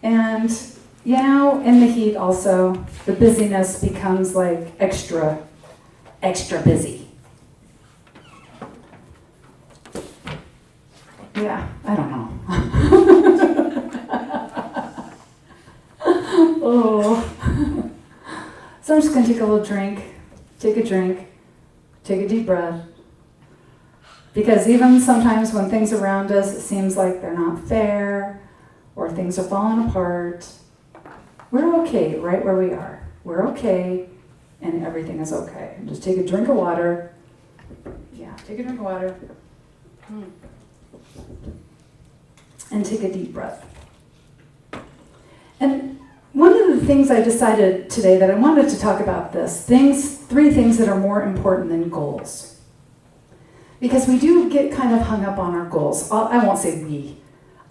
And, in the heat also, the busyness becomes like extra busy. Yeah, I don't know. Oh. So I'm just going to take a little drink, take a deep breath. Because even sometimes when things around us, it seems like they're not fair, or things are falling apart, we're okay right where we are. We're okay, and everything is okay. Just take a drink of water. Yeah, take a drink of water. And take a deep breath. And one of the things I decided today that I wanted to talk about three things that are more important than goals. Because we do get kind of hung up on our goals. I won't say we.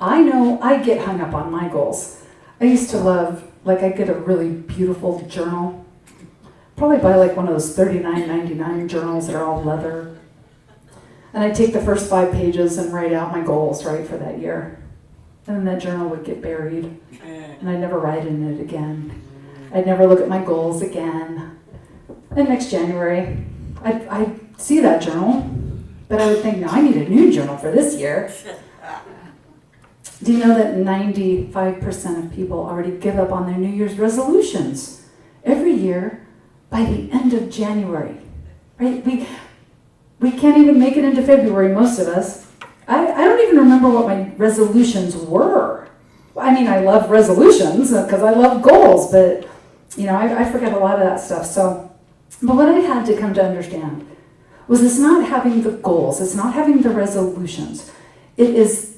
I know I get hung up on my goals. I used to love, I get a really beautiful journal. Probably buy one of those $39.99 journals that are all leather. And I'd take the first 5 pages and write out my goals, right, for that year. And then that journal would get buried. And I'd never write in it again. I'd never look at my goals again. And next January, I'd see that journal, but I would think, no, I need a new journal for this year. Do you know that 95% of people already give up on their New Year's resolutions every year by the end of January? Right? We can't even make it into February, most of us. I don't even remember what my resolutions were. I mean, I love resolutions because I love goals, but, I forget a lot of that stuff. But what I had to come to understand was it's not having the goals, it's not having the resolutions. It is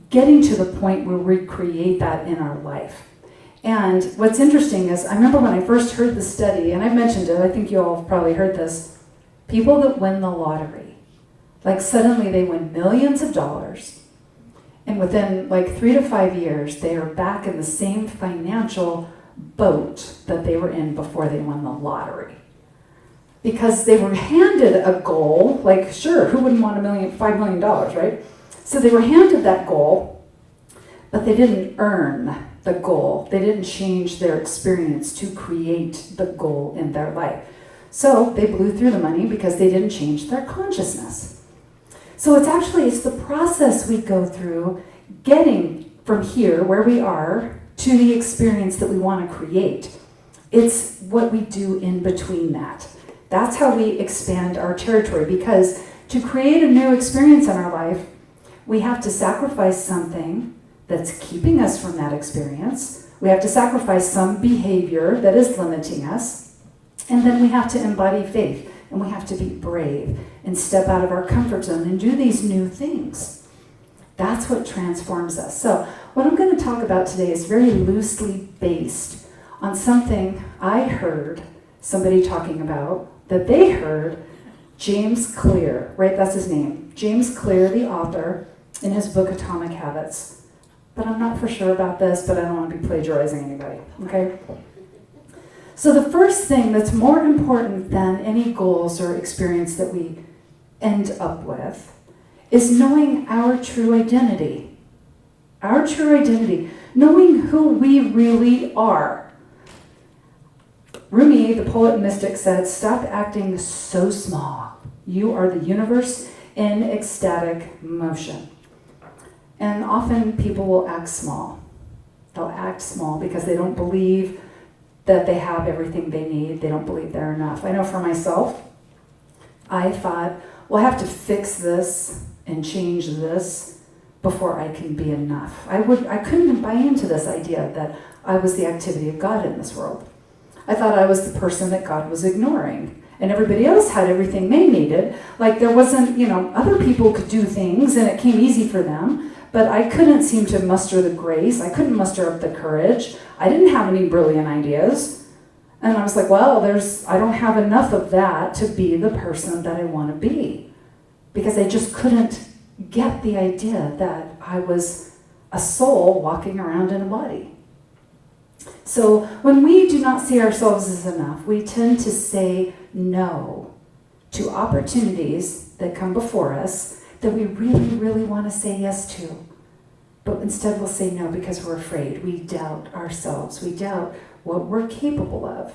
getting to the point where we create that in our life. And what's interesting is, I remember when I first heard the study, and I've mentioned it, I think you all have probably heard this, people that win the lottery, suddenly they win millions of dollars, and within 3 to 5 years, they are back in the same financial boat that they were in before they won the lottery. Because they were handed a goal, sure, who wouldn't want $5 million, right? So they were handed that goal, but they didn't earn the goal. They didn't change their experience to create the goal in their life. So they blew through the money because they didn't change their consciousness. So it's the process we go through getting from here, where we are, to the experience that we want to create. It's what we do in between that. That's how we expand our territory, because to create a new experience in our life, we have to sacrifice something that's keeping us from that experience. We have to sacrifice some behavior that is limiting us. And then we have to embody faith, and we have to be brave and step out of our comfort zone and do these new things. That's what transforms us. So what I'm going to talk about today is very loosely based on something I heard somebody talking about, that they heard James Clear, right? That's his name. James Clear, the author, in his book Atomic Habits. But I'm not for sure about this, but I don't want to be plagiarizing anybody, okay? So the first thing that's more important than any goals or experience that we end up with is knowing our true identity. Our true identity. Knowing who we really are. Rumi, the poet and mystic, said, "Stop acting so small. You are the universe in ecstatic motion." And often people will act small. They'll act small because they don't believe that they have everything they need. They don't believe they're enough. I know for myself, I thought, well, I have to fix this and change this before I can be enough. I couldn't buy into this idea that I was the activity of God in this world. I thought I was the person that God was ignoring, and everybody else had everything they needed. There wasn't, other people could do things and it came easy for them, but I couldn't seem to muster the grace. I couldn't muster up the courage. I didn't have any brilliant ideas. And I was like, well, I don't have enough of that to be the person that I want to be. Because I just couldn't get the idea that I was a soul walking around in a body. So when we do not see ourselves as enough, we tend to say no to opportunities that come before us that we really, really want to say yes to. But instead we'll say no because we're afraid. We doubt ourselves. We doubt what we're capable of.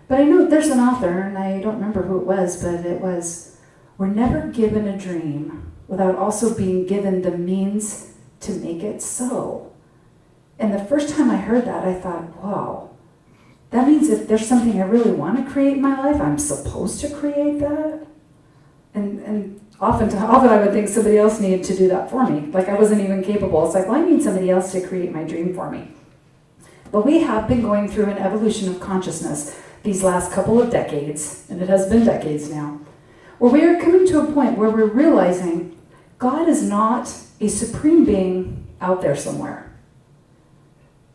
But I know there's an author, and I don't remember who it was, but it was, we're never given a dream without also being given the means to make it so. And the first time I heard that, I thought, wow, that means if there's something I really want to create in my life, I'm supposed to create that? And often I would think somebody else needed to do that for me. Like I wasn't even capable. It's like, well, I need somebody else to create my dream for me. But we have been going through an evolution of consciousness these last couple of decades, and it has been decades now, where we are coming to a point where we're realizing God is not a supreme being out there somewhere.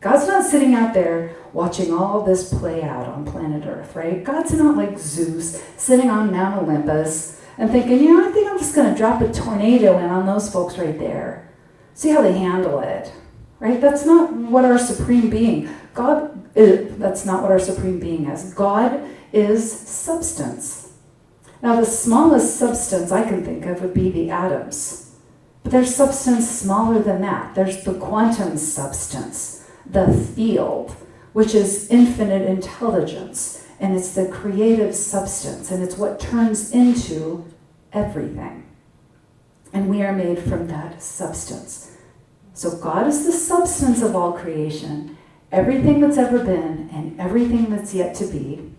God's not sitting out there watching all this play out on planet Earth, right? God's not like Zeus sitting on Mount Olympus and thinking, I think I'm just going to drop a tornado in on those folks right there. See how they handle it, right? That's not what our supreme being, that's not what our supreme being is. God is substance. Now, the smallest substance I can think of would be the atoms. But there's substance smaller than that. There's the quantum substance, the field, which is infinite intelligence. And it's the creative substance. And it's what turns into everything. And we are made from that substance. So God is the substance of all creation, everything that's ever been and everything that's yet to be.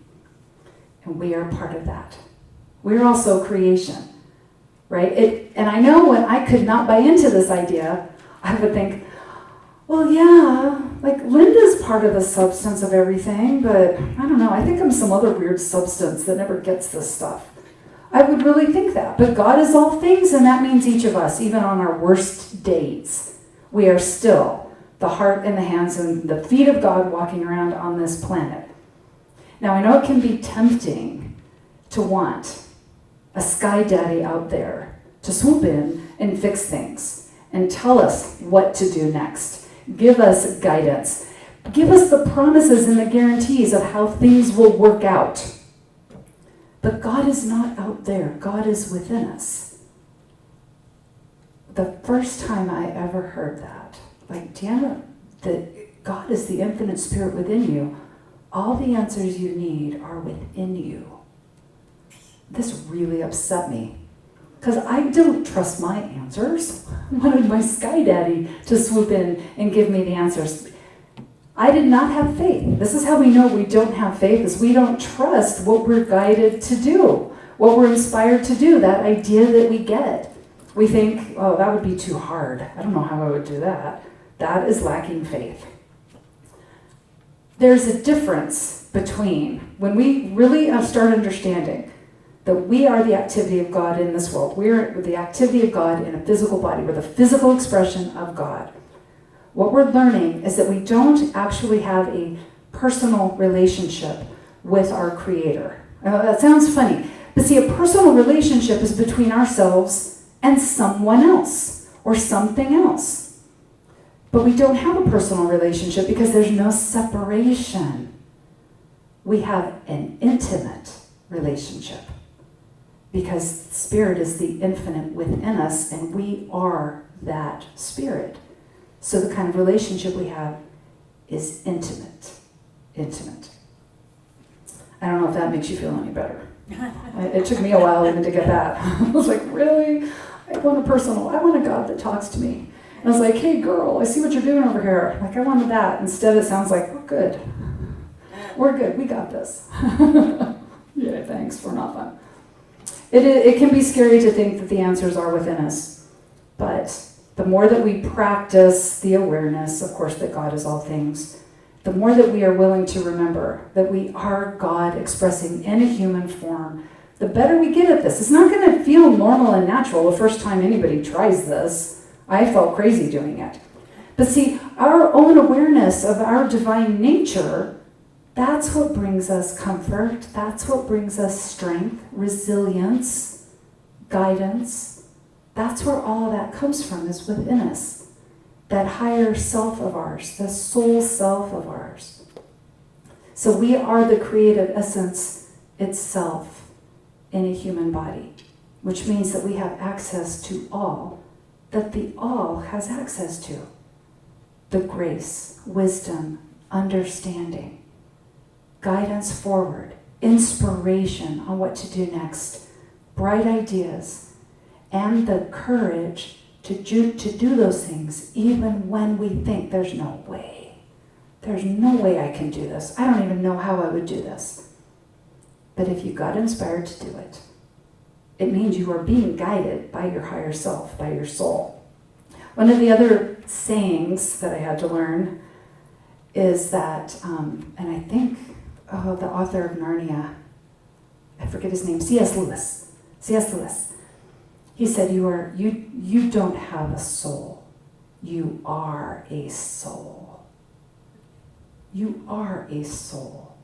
And we are part of that. We're also creation, right? And I know when I could not buy into this idea, I would think, well, yeah, like Linda's part of the substance of everything, but I don't know, I think I'm some other weird substance that never gets this stuff. I would really think that. But God is all things, and that means each of us, even on our worst days, we are still the heart and the hands and the feet of God walking around on this planet. Now, I know it can be tempting to want a sky daddy out there to swoop in and fix things and tell us what to do next. Give us guidance. Give us the promises and the guarantees of how things will work out. But God is not out there. God is within us. The first time I ever heard that, like, Deanna, that God is the infinite spirit within you. All the answers you need are within you. This really upset me. Because I don't trust my answers. I wanted my sky daddy to swoop in and give me the answers. I did not have faith. This is how we know we don't have faith, is we don't trust what we're guided to do, what we're inspired to do, that idea that we get. We think, oh, that would be too hard. I don't know how I would do that. That is lacking faith. There's a difference between when we really start understanding that we are the activity of God in this world. We're the activity of God in a physical body. We're the physical expression of God. What we're learning is that we don't actually have a personal relationship with our Creator. That sounds funny, but see, a personal relationship is between ourselves and someone else or something else. But we don't have a personal relationship because there's no separation. We have an intimate relationship because Spirit is the infinite within us and we are that Spirit. So the kind of relationship we have is intimate. Intimate. I don't know if that makes you feel any better. It took me a while even to get that. I was like, really? I want a God that talks to me. And I was like, hey girl, I see what you're doing over here. Like, I wanted that. Instead it sounds like, we're good. We're good, we got this. Yeah, thanks, we're not fun. It can be scary to think that the answers are within us. But the more that we practice the awareness, of course, that God is all things, the more that we are willing to remember that we are God expressing in a human form, the better we get at this. It's not going to feel normal and natural the first time anybody tries this. I felt crazy doing it. But see, our own awareness of our divine nature, that's what brings us comfort. That's what brings us strength, resilience, guidance. That's where all of that comes from, is within us. That higher self of ours, the soul self of ours. So we are the creative essence itself in a human body, which means that we have access to all that the all has access to. The grace, wisdom, understanding, guidance forward, inspiration on what to do next, bright ideas, and the courage to do those things even when we think there's no way. There's no way I can do this. I don't even know how I would do this. But if you got inspired to do it, it means you are being guided by your higher self, by your soul. One of the other sayings that I had to learn is that, and I think the author of Narnia, I forget his name, C.S. Lewis. C.S. Lewis. He said, you don't have a soul. You are a soul. You are a soul.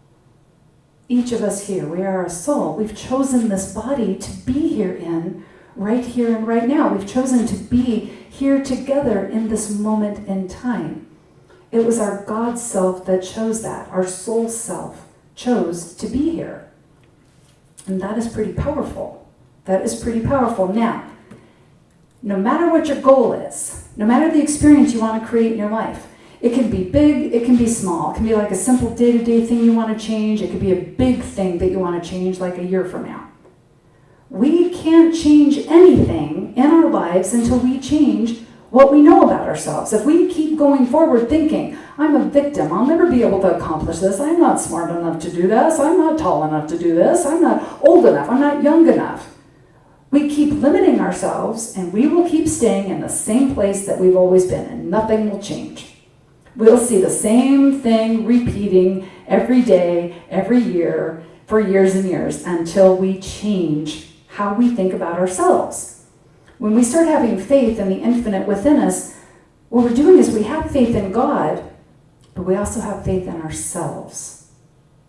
Each of us here, we are a soul. We've chosen this body to be here in, right here and right now. We've chosen to be here together in this moment in time. It was our God self that chose that. Our soul self chose to be here. And that is pretty powerful. That is pretty powerful. Now, no matter what your goal is, no matter the experience you want to create in your life, it can be big, it can be small. It can be like a simple day-to-day thing you want to change. It could be a big thing that you want to change like a year from now. We can't change anything in our lives until we change what we know about ourselves. If we keep going forward thinking, I'm a victim, I'll never be able to accomplish this, I'm not smart enough to do this, I'm not tall enough to do this, I'm not old enough, I'm not young enough. We keep limiting ourselves and we will keep staying in the same place that we've always been and nothing will change. We'll see the same thing repeating every day, every year, for years and years until we change how we think about ourselves. When we start having faith in the infinite within us, what we're doing is we have faith in God, but we also have faith in ourselves.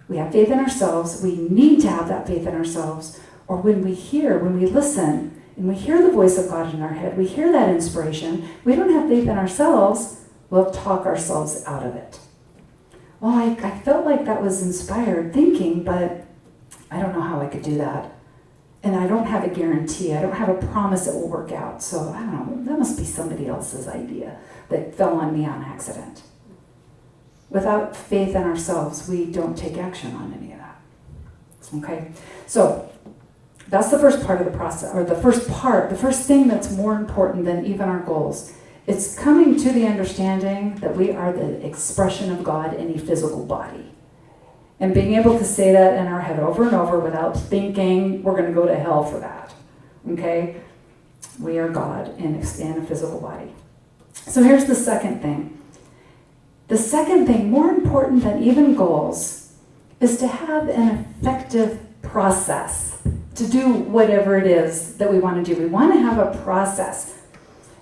We have faith in ourselves. We need to have that faith in ourselves. Or when we listen, and we hear the voice of God in our head, we hear that inspiration, we don't have faith in ourselves, we'll talk ourselves out of it. Well, I felt like that was inspired thinking, but I don't know how I could do that. And I don't have a guarantee. I don't have a promise it will work out. So I don't know, that must be somebody else's idea that fell on me on accident. Without faith in ourselves, we don't take action on any of that. Okay? So that's the first part of the process, or the first thing that's more important than even our goals. It's coming to the understanding that we are the expression of God in a physical body. And being able to say that in our head over and over without thinking we're going to go to hell for that. Okay? We are God in a physical body. So here's the second thing. The second thing, more important than even goals, is to have an effective process to do whatever it is that we want to do. We want to have a process.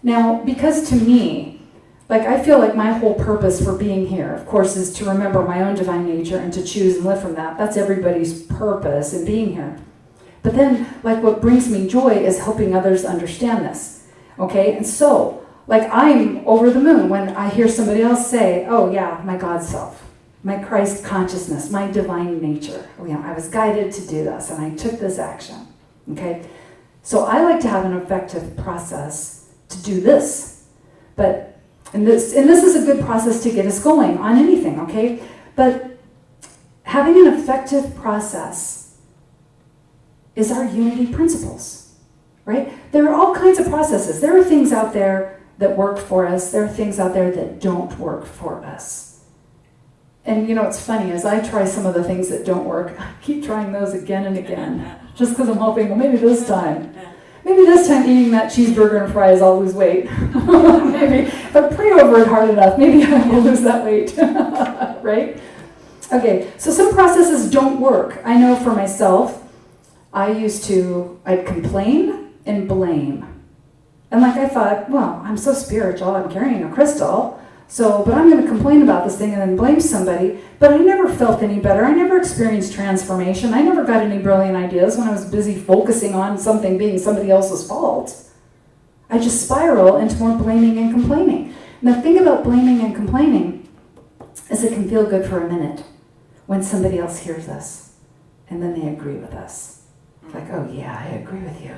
Now, because to me, I feel like my whole purpose for being here, of course, is to remember my own divine nature and to choose and live from that. That's everybody's purpose in being here. But then, what brings me joy is helping others understand this. Okay? And so, I'm over the moon when I hear somebody else say, oh yeah, my God self, my Christ consciousness, my divine nature. I was guided to do this and I took this action. Okay? So I like to have an effective process to do this. And this is a good process to get us going on anything, okay? But having an effective process is our unity principles, right? There are all kinds of processes. There are things out there that work for us. There are things out there that don't work for us. And it's funny, as I try some of the things that don't work, I keep trying those again and again, just because I'm hoping, well, maybe this time eating that cheeseburger and fries, I'll lose weight. Maybe if I pray over it hard enough, maybe I will lose that weight, right? Okay, so some processes don't work. I know for myself, I'd complain and blame. And I thought, well, I'm so spiritual, I'm carrying a crystal, but I'm going to complain about this thing and then blame somebody. But I never felt any better. I never experienced transformation. I never got any brilliant ideas when I was busy focusing on something being somebody else's fault. I just spiral into more blaming and complaining. And the thing about blaming and complaining is it can feel good for a minute when somebody else hears us and then they agree with us. It's oh yeah, I agree with you.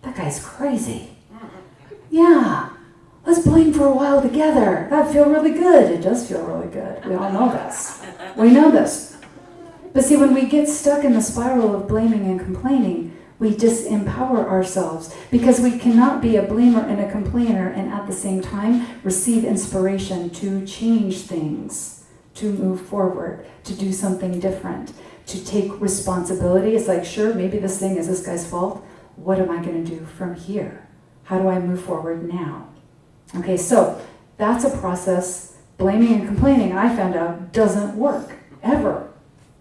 That guy's crazy. Yeah, let's blame for a while together. That'd feel really good. It does feel really good. We all know this. We know this. But see, when we get stuck in the spiral of blaming and complaining, we disempower ourselves because we cannot be a blamer and a complainer and at the same time receive inspiration to change things, to move forward, to do something different, to take responsibility. It's like, sure, maybe this thing is this guy's fault. What am I going to do from here? How do I move forward now? Okay, so that's a process. Blaming and complaining, I found out, doesn't work, ever.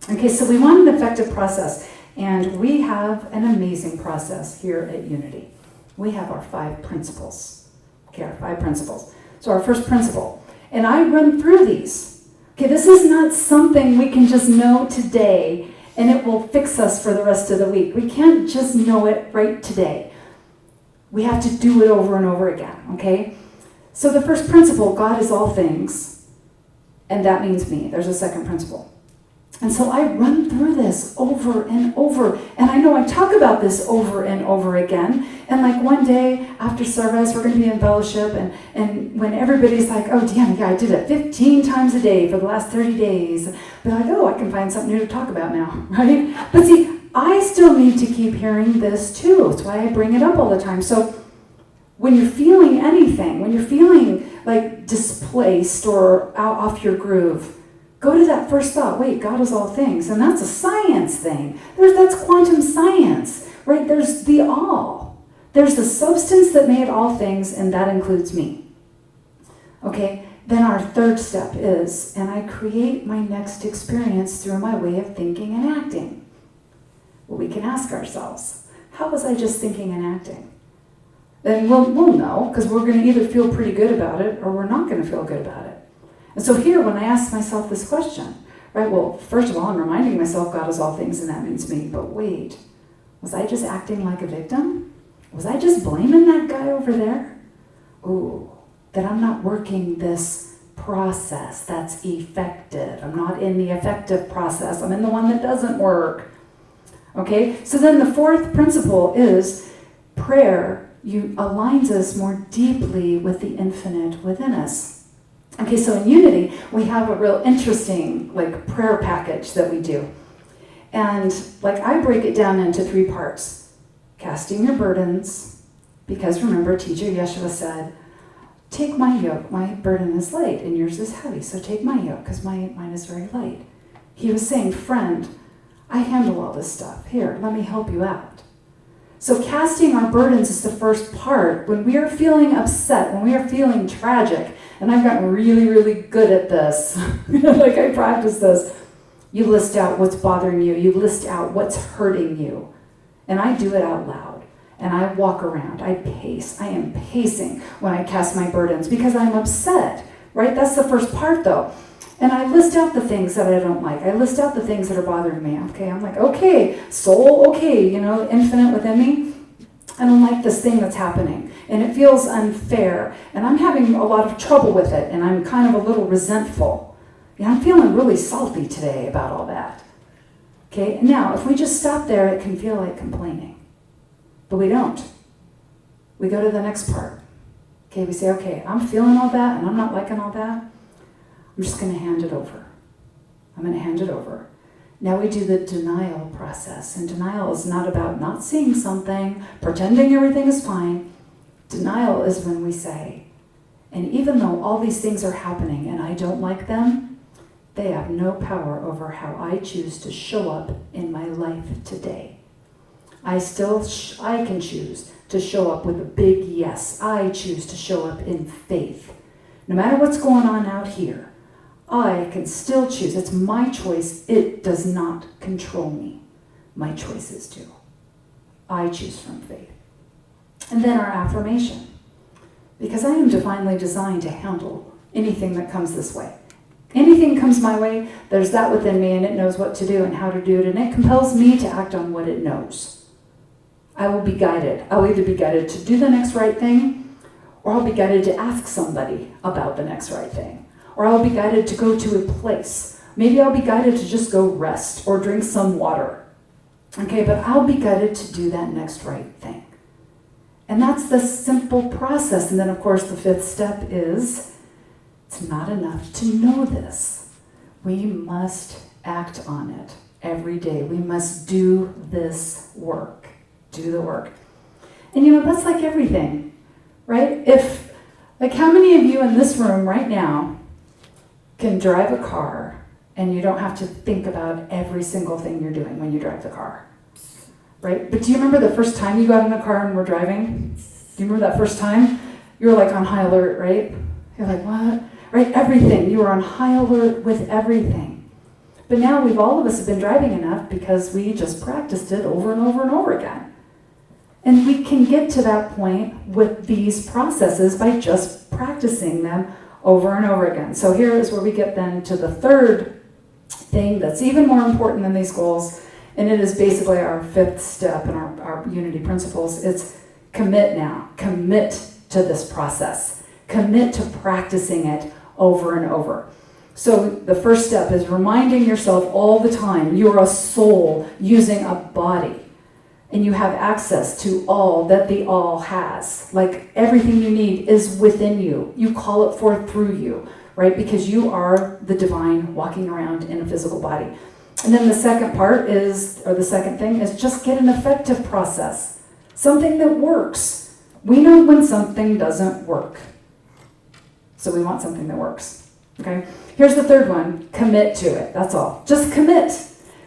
Okay, so we want an effective process. And we have an amazing process here at Unity. We have our 5 principles. Okay, our 5 principles. So our first principle, and I run through these. Okay, this is not something we can just know today and it will fix us for the rest of the week. We can't just know it right today. We have to do it over and over again, okay? So the first principle, God is all things, and that means me. There's a second principle. And so I run through this over and over. And I know I talk about this over and over again. And like one day after service, we're going to be in fellowship. And when everybody's like, oh, Deanna, yeah, I did it 15 times a day for the last 30 days. But like, oh, I can find something new to talk about now, right? But see, I still need to keep hearing this too. That's why I bring it up all the time. So when you're feeling anything, when you're feeling like displaced or out off your groove, go to that first thought. Wait, God is all things. And that's a science thing. That's quantum science, right? There's the all. There's the substance that made all things, and that includes me. Okay, then our third step is, and I create my next experience through my way of thinking and acting. Well, we can ask ourselves, how was I just thinking and acting? Then we'll know, because we're going to either feel pretty good about it or we're not going to feel good about it. And so here, when I ask myself this question, right, well, first of all, I'm reminding myself God is all things and that means me. But wait, was I just acting like a victim? Was I just blaming that guy over there? Ooh, that I'm not working this process that's effective. I'm not in the effective process. I'm in the one that doesn't work. Okay, so then the fourth principle is prayer aligns us more deeply with the infinite within us. Okay, so in Unity, we have a real interesting prayer package that we do. And I break it down into 3 parts. Casting your burdens, because remember, teacher Yeshua said, take my yoke, my burden is light, and yours is heavy, so take my yoke, because mine is very light. He was saying, friend, I handle all this stuff. Here, let me help you out. So casting our burdens is the first part. When we are feeling upset, when we are feeling tragic, and I've gotten really, really good at this, I practice this, you list out what's bothering you. You list out what's hurting you. And I do it out loud. And I walk around. I pace. I am pacing when I cast my burdens because I'm upset, right? That's the first part, though. And I list out the things that I don't like. I list out the things that are bothering me. Okay, I'm like, okay, soul, okay, infinite within me. I don't like this thing that's happening. And it feels unfair. And I'm having a lot of trouble with it. And I'm kind of a little resentful. I'm feeling really salty today about all that. Okay, now, if we just stop there, it can feel like complaining. But we don't. We go to the next part. Okay, we say, okay, I'm feeling all that, and I'm not liking all that. I'm just going to hand it over. I'm going to hand it over. Now we do the denial process. And denial is not about not seeing something, pretending everything is fine. Denial is when we say, and even though all these things are happening and I don't like them, they have no power over how I choose to show up in my life today. I can choose to show up with a big yes. I choose to show up in faith. No matter what's going on out here, I can still choose. It's my choice. It does not control me. My choices do. I choose from faith. And then our affirmation. Because I am divinely designed to handle anything that comes this way. Anything comes my way, there's that within me, and it knows what to do and how to do it, and it compels me to act on what it knows. I will be guided. I'll either be guided to do the next right thing, or I'll be guided to ask somebody about the next right thing. Or I'll be guided to go to a place. Maybe I'll be guided to just go rest or drink some water. Okay, but I'll be guided to do that next right thing. And that's the simple process. And then, of course, the fifth step is, it's not enough to know this. We must act on it every day. We must do this work. Do the work. And that's like everything, right? How many of you in this room right now can drive a car and you don't have to think about every single thing you're doing when you drive the car, right? But do you remember the first time you got in a car and were driving? Do you remember that first time? You were like on high alert, right? You're like, what? Right? Everything. You were on high alert with everything. But now all of us have been driving enough because we just practiced it over and over and over again. And we can get to that point with these processes by just practicing them over and over again. So here is where we get then to the third thing that's even more important than these goals, and it is basically our fifth step in our unity principles. It's commit now. Commit to this process. Commit to practicing it over and over. So the first step is reminding yourself all the time you're a soul using a body. And you have access to all that the all has. Like everything you need is within you. You call it forth through you, right? Because you are the divine walking around in a physical body. And then the second thing is just get an effective process. Something that works. We know when something doesn't work. So we want something that works, okay? Here's the third one, commit to it, that's all. Just commit.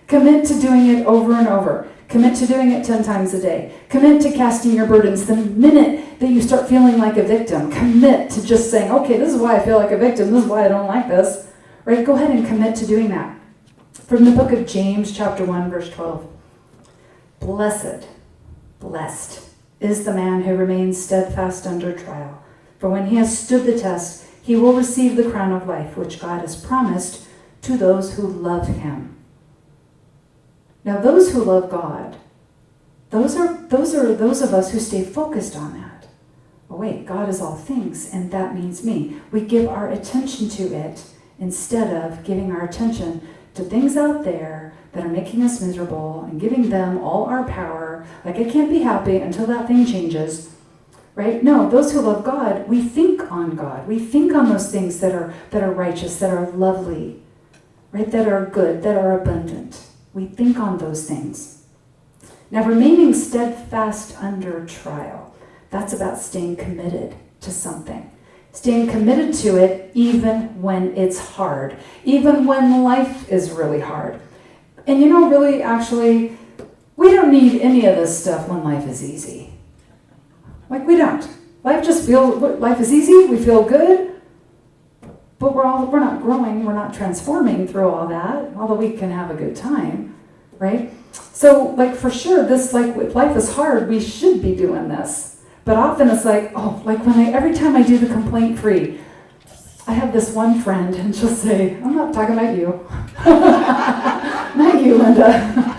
Commit to doing it over and over. Commit to doing it 10 times a day. Commit to casting your burdens the minute that you start feeling like a victim. Commit to just saying, okay, this is why I feel like a victim. This is why I don't like this. Right? Go ahead and commit to doing that. From the book of James, chapter 1, verse 12. Blessed is the man who remains steadfast under trial. For when he has stood the test, he will receive the crown of life, which God has promised to those who love him. Now, those who love God, those are those of us who stay focused on that. Oh, wait, God is all things, and that means me. We give our attention to it instead of giving our attention to things out there that are making us miserable and giving them all our power. Like, I can't be happy until that thing changes, right? No, those who love God, we think on God. We think on those things that are righteous, that are lovely, right? That are good, that are abundant. We think on those things. Now, remaining steadfast under trial, that's about staying committed to something. Staying committed to it even when it's hard, even when life is really hard. And really, actually, we don't need any of this stuff when life is easy. Like, we don't. Life is easy, we feel good, but we're not growing, we're not transforming through all that, although we can have a good time, right? So, for sure, if life is hard, we should be doing this. But often it's every time I do the complaint free, I have this one friend, and she'll say, I'm not talking about you. Not you, Linda.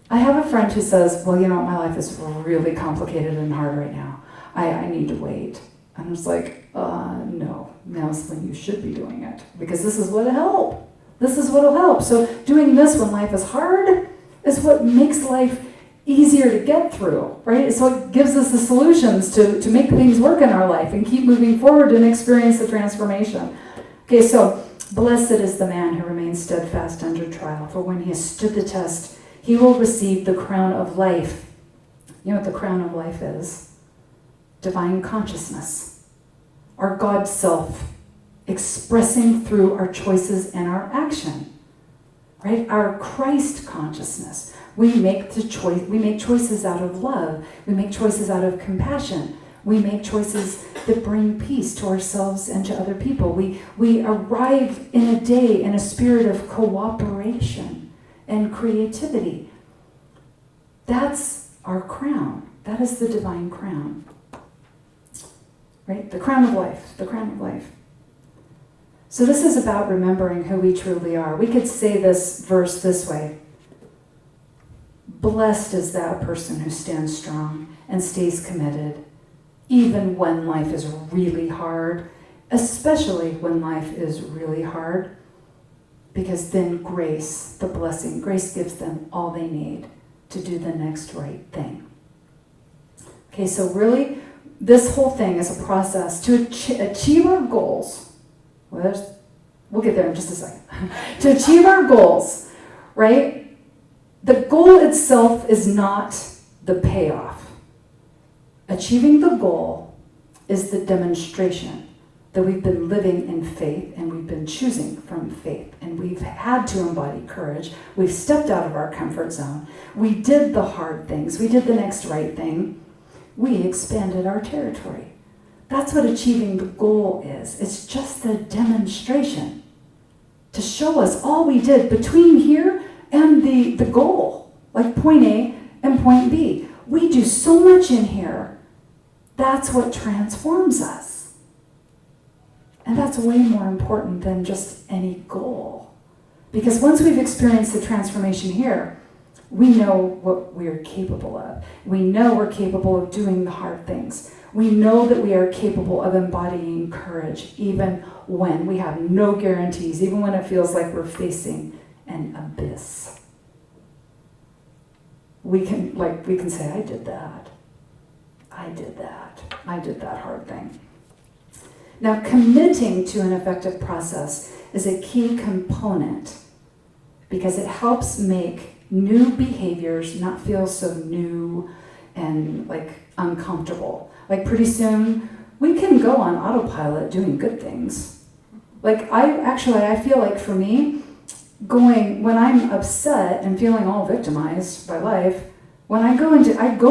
I have a friend who says, well, my life is really complicated and hard right now. I need to wait. And I was like, no, now's when you should be doing it. Because this is what'll help. This is what'll help. So doing this when life is hard is what makes life easier to get through, right? So it gives us the solutions to make things work in our life and keep moving forward and experience the transformation. Okay, so blessed is the man who remains steadfast under trial, for when he has stood the test, he will receive the crown of life. You know what the crown of life is? Divine consciousness. Our God self expressing through our choices and our action. Right? Our Christ consciousness. We make choices out of love. We make choices out of compassion. We make choices that bring peace to ourselves and to other people. We arrive in a day in a spirit of cooperation and creativity. That's our crown. That is the divine crown. Right? The crown of life. The crown of life. So this is about remembering who we truly are. We could say this verse this way. Blessed is that person who stands strong and stays committed, even when life is really hard, especially when life is really hard, because then grace, the blessing, grace gives them all they need to do the next right thing. Okay, so really, this whole thing is a process to achieve our goals. We'll get there in just a second. To achieve our goals, right? The goal itself is not the payoff. Achieving the goal is the demonstration that we've been living in faith and we've been choosing from faith and we've had to embody courage. We've stepped out of our comfort zone. We did the hard things. We did the next right thing. We expanded our territory. That's what achieving the goal is. It's just a demonstration to show us all we did between here and the goal, like point A and point B. We do so much in here. That's what transforms us. And that's way more important than just any goal. Because once we've experienced the transformation here, we know what we're capable of. We know we're capable of doing the hard things. We know that we are capable of embodying courage, even when we have no guarantees, even when it feels like we're facing an abyss. We can say, I did that. I did that hard thing. Now, committing to an effective process is a key component because it helps make new behaviors not feel so new and uncomfortable. Pretty soon, we can go on autopilot doing good things. I feel like for me, when I'm upset and feeling all victimized by life, when I go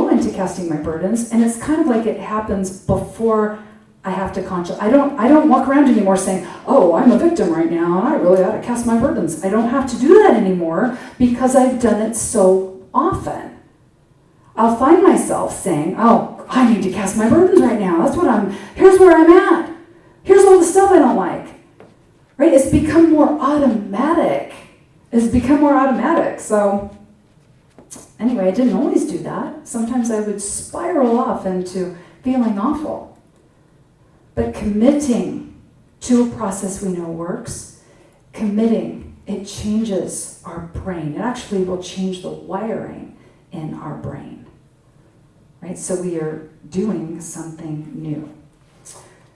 into casting my burdens, and it's kind of like it happens before I have to I don't walk around anymore saying, oh, I'm a victim right now, and I really ought to cast my burdens. I don't have to do that anymore because I've done it so often. I'll find myself saying, oh, I need to cast my burdens right now. Here's where I'm at. Here's all the stuff I don't like. Right? It's become more automatic. So anyway, I didn't always do that. Sometimes I would spiral off into feeling awful. But committing to a process we know works, it changes our brain. It actually will change the wiring in our brain. Right? So we are doing something new.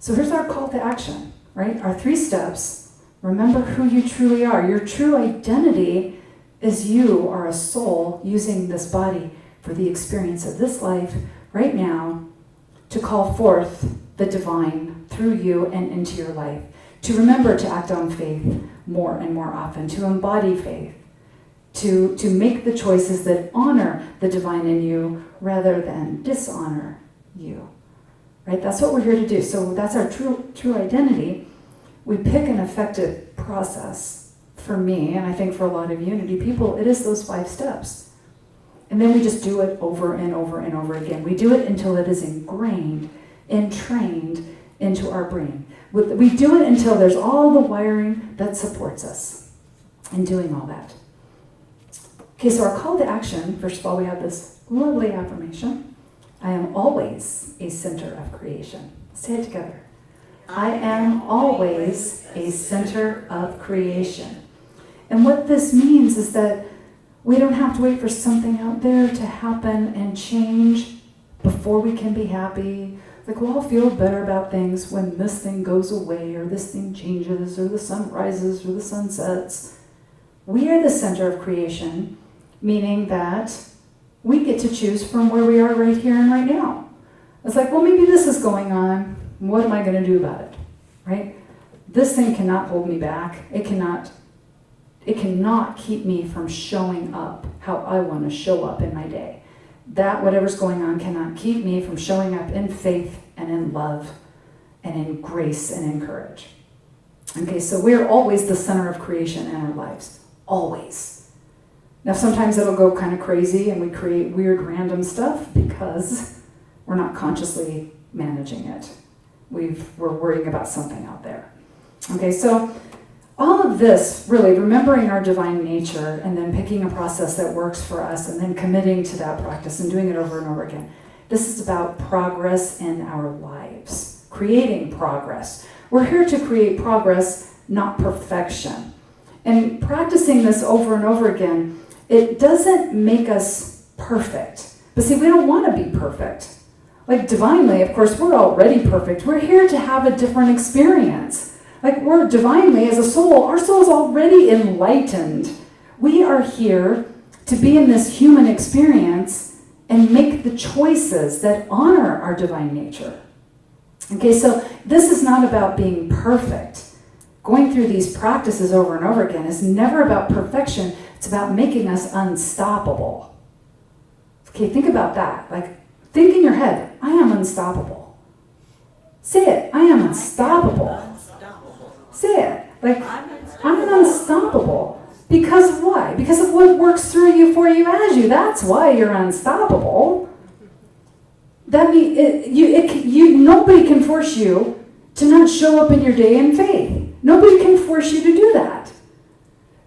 So here's our call to action, right? Our 3 steps. Remember who you truly are. Your true identity is you are a soul using this body for the experience of this life right now to call forth the divine through you and into your life. To remember to act on faith more and more often. To embody faith. To make the choices that honor the divine in you rather than dishonor you. Right? That's what we're here to do. So that's our true identity. We pick an effective process. For me, and I think for a lot of Unity people, it is those 5 steps. And then we just do it over and over and over again. We do it until it is ingrained, entrained into our brain. We do it until there's all the wiring that supports us in doing all that. Okay, so our call to action, first of all, we have this lovely affirmation. I am always a center of creation. Say it together. I am always a center of creation. And what this means is that we don't have to wait for something out there to happen and change before we can be happy. We'll all feel better about things when this thing goes away or this thing changes or the sun rises or the sun sets. We are the center of creation, meaning that we get to choose from where we are right here and right now. It's maybe this is going on. What am I going to do about it? Right? This thing cannot hold me back. It cannot keep me from showing up how I want to show up in my day. That, whatever's going on, cannot keep me from showing up in faith and in love and in grace and in courage. Okay, so we're always the center of creation in our lives. Always. Now, sometimes it'll go kind of crazy and we create weird random stuff because we're not consciously managing it. We're worrying about something out there. Okay, so all of this, really, remembering our divine nature and then picking a process that works for us and then committing to that practice and doing it over and over again. This is about progress in our lives, creating progress. We're here to create progress, not perfection. And practicing this over and over again, it doesn't make us perfect. But see, we don't want to be perfect. Like divinely, of course, we're already perfect. We're here to have a different experience. Like we're divinely as a soul, our soul is already enlightened. We are here to be in this human experience and make the choices that honor our divine nature. Okay, so this is not about being perfect. Going through these practices over and over again is never about perfection. It's about making us unstoppable. Okay, think about that. Like, think in your head, I am unstoppable. Say it, I am unstoppable. Say it, like, I'm unstoppable. Because why? Because of what works through you, for you, as you. That's why you're unstoppable. That means nobody can force you to not show up in your day in faith. Nobody can force you to do that.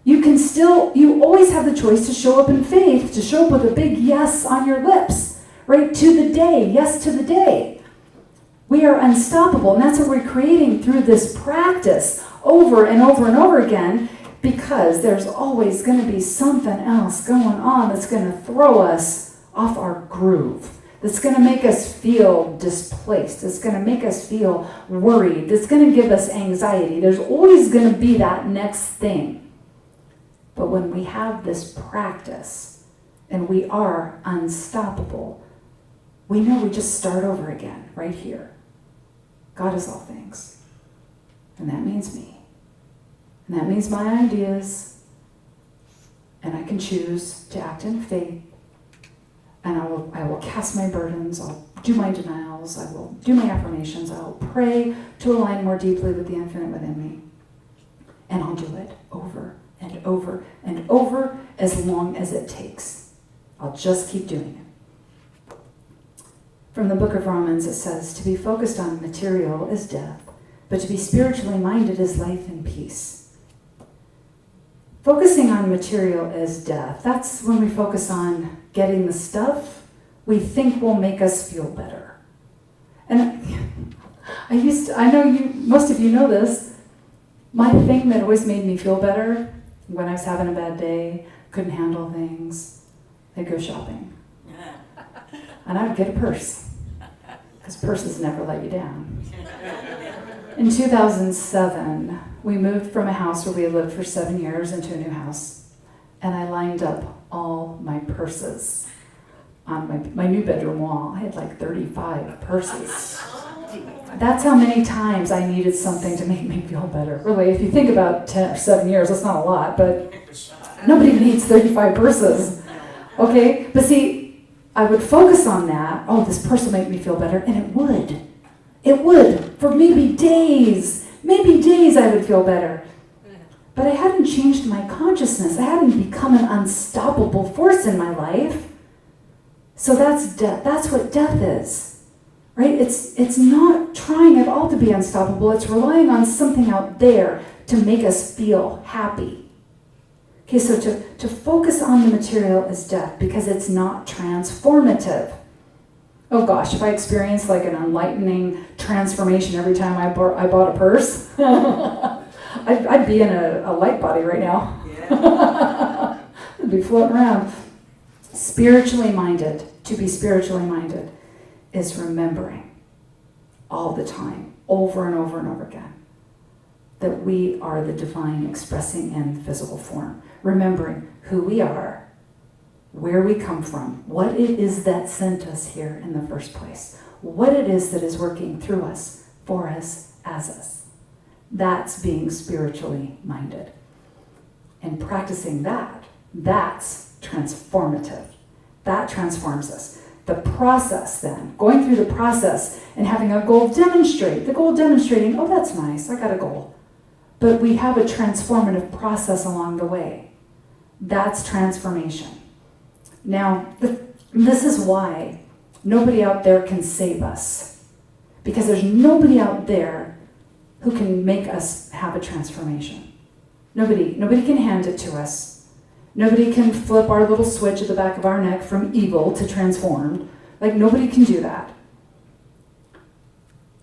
You always have the choice to show up in faith, to show up with a big yes on your lips, right? To the day, yes to the day. We are unstoppable, and that's what we're creating through this practice over and over and over again, because there's always going to be something else going on that's going to throw us off our groove. That's going to make us feel displaced. It's going to make us feel worried. It's going to give us anxiety. There's always going to be that next thing. But when we have this practice and we are unstoppable, we know we just start over again right here. God is all things. And that means me. And that means my ideas. And I can choose to act in faith. And I will cast my burdens, I'll do my denials, I will do my affirmations, I will pray to align more deeply with the infinite within me. And I'll do it over and over and over as long as it takes. I'll just keep doing it. From the book of Romans it says, to be focused on material is death, but to be spiritually minded is life and peace. Focusing on material is death. That's when we focus on getting the stuff we think will make us feel better. And I know most of you know this, my thing that always made me feel better when I was having a bad day, couldn't handle things, I'd go shopping. And I'd get a purse, because purses never let you down. In 2007, we moved from a house where we had lived for 7 years into a new house, and I lined up all my purses on my new bedroom wall. I had like 35 purses. That's how many times I needed something to make me feel better. Really, if you think about 10 or 7 years, that's not a lot, but nobody needs 35 purses. Okay? But see, I would focus on that. Oh, this purse will make me feel better, and it would. It would. For maybe days I would feel better. But I hadn't changed my consciousness. I hadn't become an unstoppable force in my life. So that's death. That's what death is, right? It's not trying at all to be unstoppable. It's relying on something out there to make us feel happy. Okay, so to focus on the material is death because it's not transformative. Oh gosh, if I experienced like an enlightening transformation every time I bought a purse, I'd be in a light body right now. Yeah. I'd be floating around. Spiritually minded, to be spiritually minded, is remembering all the time, over and over and over again, that we are the divine expressing in physical form. Remembering who we are, where we come from, what it is that sent us here in the first place, what it is that is working through us, for us, as us. That's being spiritually minded. And practicing that, that's transformative. That transforms us. The process then, going through the process and having a goal demonstrate, the goal demonstrating, oh, that's nice, I got a goal. But we have a transformative process along the way. That's transformation. Now, this is why nobody out there can save us. Because there's nobody out there who can make us have a transformation. Nobody can hand it to us. Nobody can flip our little switch at the back of our neck from evil to transformed. Like, nobody can do that.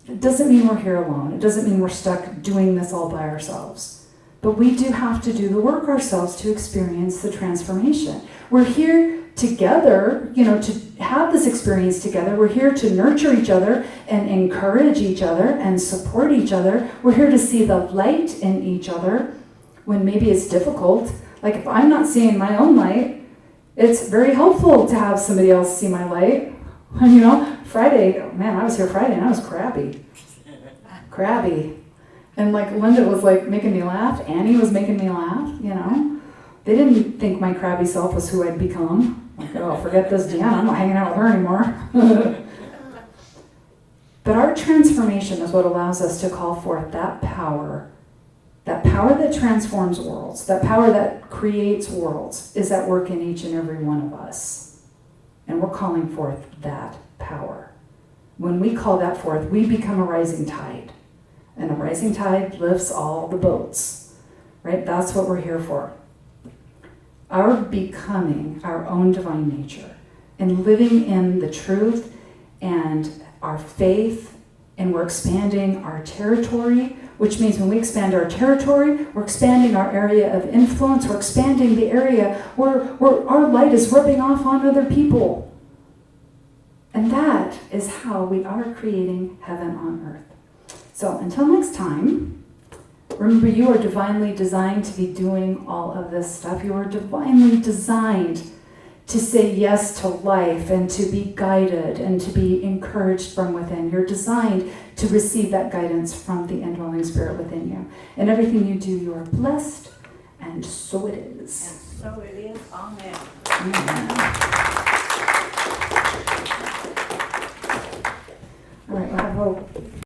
It doesn't mean we're here alone. It doesn't mean we're stuck doing this all by ourselves. But we do have to do the work ourselves to experience the transformation. We're here together, to have this experience together. We're here to nurture each other and encourage each other and support each other. We're here to see the light in each other when maybe it's difficult. Like if I'm not seeing my own light, it's very helpful to have somebody else see my light. Friday, man, I was here Friday and I was crabby. And like Linda was like making me laugh. Annie was making me laugh, They didn't think my crabby self was who I'd become. Like, oh, forget this Deanna, I'm not hanging out with her anymore. But our transformation is what allows us to call forth that power that transforms worlds, that power that creates worlds is at work in each and every one of us. And we're calling forth that power. When we call that forth, we become a rising tide. And a rising tide lifts all the boats, right? That's what we're here for. Our becoming our own divine nature and living in the truth and our faith, and we're expanding our territory, which means when we expand our territory, we're expanding our area of influence, we're expanding the area where our light is rubbing off on other people. And that is how we are creating heaven on earth. So until next time, remember, you are divinely designed to be doing all of this stuff. You are divinely designed to say yes to life and to be guided and to be encouraged from within. You're designed to receive that guidance from the indwelling spirit within you. And everything you do, you are blessed, and so it is. And so it is. Amen. Amen. All right, we'll have a